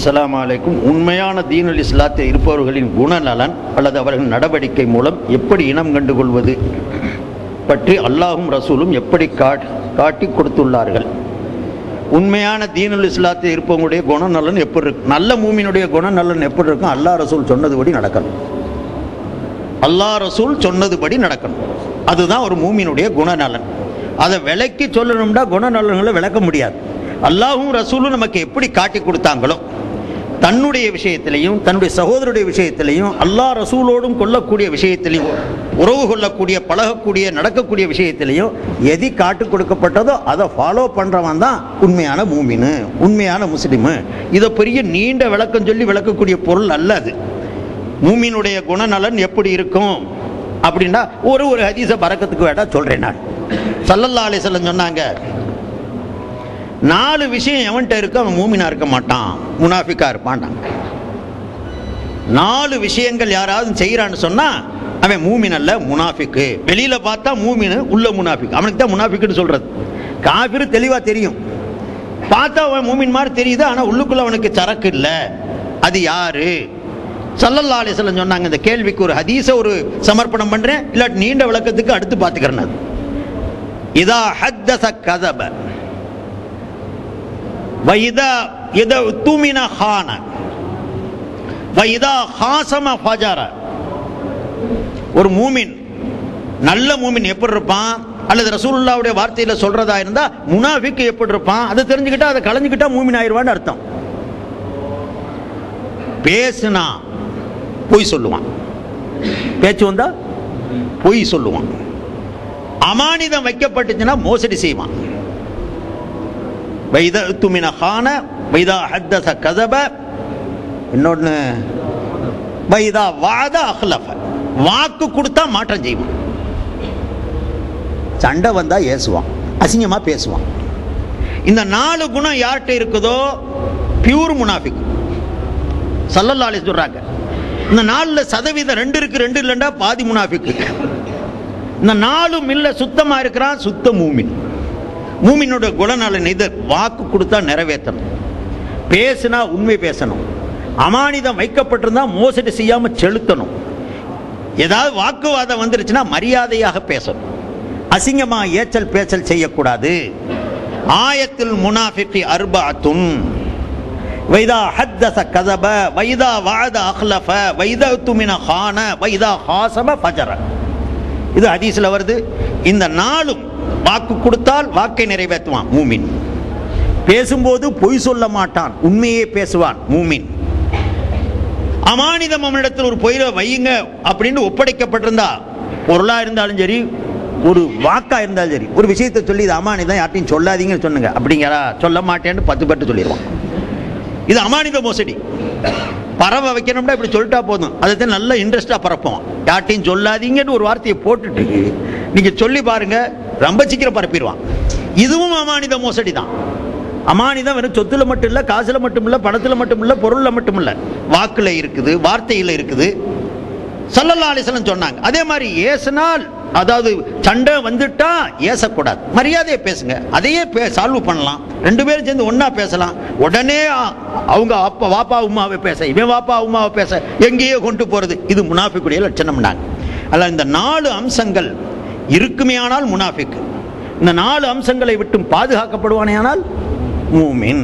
அஸ்ஸலாமு அலைக்கும். உண்மையான தீனுல் இஸ்லாத்தில் இருப்பவர்களின் குணநலன் அல்லது அவர்கள் நடவடிக்கை மூலம் எப்படி இனம் கண்டுகொள்வது பற்றி அல்லாஹும் ரசூலும் எப்படி காட்டி கொடுத்துள்ளார்கள். உண்மையான தீனுல் இஸ்லாத்தில் இருப்பவங்களுடைய குணநலன் எப்படி இருக்கும், நல்ல மூமினுடைய குணநலன் எப்படி இருக்கும், அல்லாஹ் ரசூல் சொன்னதுபடி நடக்கணும். அல்லாஹ் ரசூல் சொன்னதுபடி நடக்கணும். அதுதான் ஒரு மூமினுடைய குணநலன். அதை விளக்கி சொல்லணும்னா குணநலன்களை விளக்க முடியாது. அல்லாஹும் ரசூலும் நமக்கு எப்படி காட்டி கொடுத்தாங்களோ, தன்னுடைய விஷயத்திலையும் தன்னுடைய சகோதரருடைய விஷயத்திலையும் அல்லாஹ் ரசூலோடும் கொள்ளக்கூடிய விஷயத்திலையும் உறவு கொள்ளக்கூடிய பழகக்கூடிய நடக்கக்கூடிய விஷயத்திலையும் எது காட்டு கொடுக்கப்பட்டதோ அதை ஃபாலோ பண்ணுறவன் தான் உண்மையான மூமினு, உண்மையான முஸ்லிமு. இதை பெரிய நீண்ட விளக்கம் சொல்லி விளக்கக்கூடிய பொருள் அல்ல அது. மூமினுடைய குணநலன் எப்படி இருக்கும் அப்படின்னா ஒரு ஹதீஸை பரக்கத்துக்கு வேண்டா சொல்கிறேன். நான் ஸல்லல்லாஹு அலைஹி வஸல்லம் சொன்னாங்க, 4 விஷயம் எவன்கிட்ட இருக்க அவன் மூமினா இருக்க மாட்டான், முனாஃபிக்கா இருப்பான். 4 விஷயங்கள் யாராவது செய்யறான்னு சொன்னா அவன் மூமின் அல்ல, முனாஃபிக்கு. வெளியில பார்த்தா மூமின், உள்ள முனாஃபிக். அவனுக்கு தான் முனாஃபிக்குன்னு சொல்றது. காஃபிர் தெளிவா தெரியும், பார்த்தா அவன் மூமின் மாதிரி தெரியுது, ஆனா உள்ளுக்குள்ள அவனுக்கு சரக்கு இல்லை. அது யாரு? ஸல்லல்லாஹு அலைஹி வஸல்லம் சொன்னாங்க. இந்த கேள்விக்கு ஒரு ஹதீஸை ஒரு சமர்ப்பணம் பண்றேன், இல்லாட்டி நீண்ட விளக்கத்துக்கு அடுத்து பார்த்துக்கிறேன். இதா ஹத்தஸ கஸப வைதா துமின ஹான வைதா ஹாசம ஃபஜர. ஒரு மூமின், நல்ல மூமின் எப்படி இருப்பான், அல்லது ரசூலுல்லாஹ்வுடைய வார்த்தையில சொல்றதா இருந்தா முனாஃபிக் எப்படி இருப்பான், அதை தெரிஞ்சுக்கிட்டா அதை களைஞ்சுக்கிட்டா மூமின் ஆயிடுவான்னு அர்த்தம். பேசுனா பொய் சொல்லுவான், பேச்சு வந்தா பொய் சொல்லுவான். அமானிதம் வைக்கப்பட்டுச்சுன்னா மோசடி செய்வான். வைதா துமின ஹான வைதா ஹத்தஸ கஸப, இன்னொன்னு வைதா வஅத அஹ்லஃப, வாக்கு கொடுத்தா மாற்றம் செய்வான். சண்டை வந்தா ஏசுவான், அசிங்கமா பேசுவான். இந்த 4 குணம் யார்கிட்ட இருக்குதோ பியூர் முனாஃபிக். ஸல்லல்லாஹு அலைஹி சொல்றாங்க. இந்த 4ல சதவீதம் 2 இருக்கு, 2 இல்லைண்டா பாதி முனாஃபிக். இந்த 4ம் இல்ல சுத்தமா இருக்கிறான், சுத்த மூமின். மூமினோட குணநலன் இது. வாக்கு கொடுத்தா நிறைவேற்றணும், பேசினா உண்மை பேசணும், அமானிதம் வைக்கப்பட்டிருந்தா மோசடி செய்யாம செலுத்தணும். ஏதாவது வாக்குவாதம் வந்துருச்சுன்னா மரியாதையாக பேசணும், அசிங்கமா ஏச்சல் பேச்சல் செய்யக்கூடாது. ஆயத்தில் முனாஃபிகி அர்பஅத்துன் வைதா ஹத்தஸ கஸப வைதா வஅத அஹ்லஃப வைதா துமின ஹான வைதா ஹாஸம ஃபஜர. இது ஹதீஸ்ல வருது. இந்த 4ம் வாக்கு கொடுத்தால் வாக்கை நிறைவேற்றுவான் மூமின். பேசும்போது பொய் சொல்ல மாட்டான், உண்மையே பேசுவான் மூமின். அமானிதம் அவனிடத்தில் ஒரு பொய்யை வையுங்க அப்படின்னு ஒப்படைக்கப்பட்டிருந்தா, பொருளா இருந்தாலும் சரி ஒரு வாக்கா இருந்தாலும் சரி, ஒரு விஷயத்தை சொல்லி இது அமானிதம் யார்ட்டையும் சொல்லாதீங்கன்னு சொன்னுங்க அப்படிங்கிறா, சொல்ல மாட்டேன்னு 10 பேர்ட்டு சொல்லிடுவான். இது அமானித மோசடி. பறவை வைக்கணும்னா இப்படி சொல்லிட்டா போதும், அதை நல்ல இன்ட்ரெஸ்டா பறப்போம். யார்ட்டையும் சொல்லாதீங்கன்னு ஒரு வார்த்தையை போட்டுட்டு நீங்க சொல்லி பாருங்க, ரொம்ப சீக்கிரம் பரப்பிடுவான். இதுவும் அமானித மோசடி தான். அமானிதம் வெறும் சொத்துல மட்டும் இல்ல, காசுல மட்டும் இல்ல, பணத்துல மட்டும் இல்ல, பொருள்ல மட்டும் இல்ல, வாக்குல இருக்குது, வார்த்தையில இருக்குது. ஸல்லல்லாஹு அலைஹி வஸல்லம் சொன்னாங்க. அதே மாதிரி ஏசினால், அதாவது சண்டை வந்துட்டா ஏசக்கூடாது, மரியாதையை பேசுங்க. அதையே சால்வ் பண்ணலாம், 2 பேரும் சேர்ந்து ஒன்னா பேசலாம். உடனே அவங்க அப்பா வாப்பா உமாவை பேச, இவன் வாப்பா உமாவை பேச, எங்கேயோ கொண்டு போறது, இது முனாஃபிக்குடைய லட்சணம். அல்ல, இந்த 4 அம்சங்கள் இருக்குமேயானால் முனாஃபிக். இந்த 4 அம்சங்களை விட்டு பாதுகாக்கப்படுவானேயானால் மூமின்.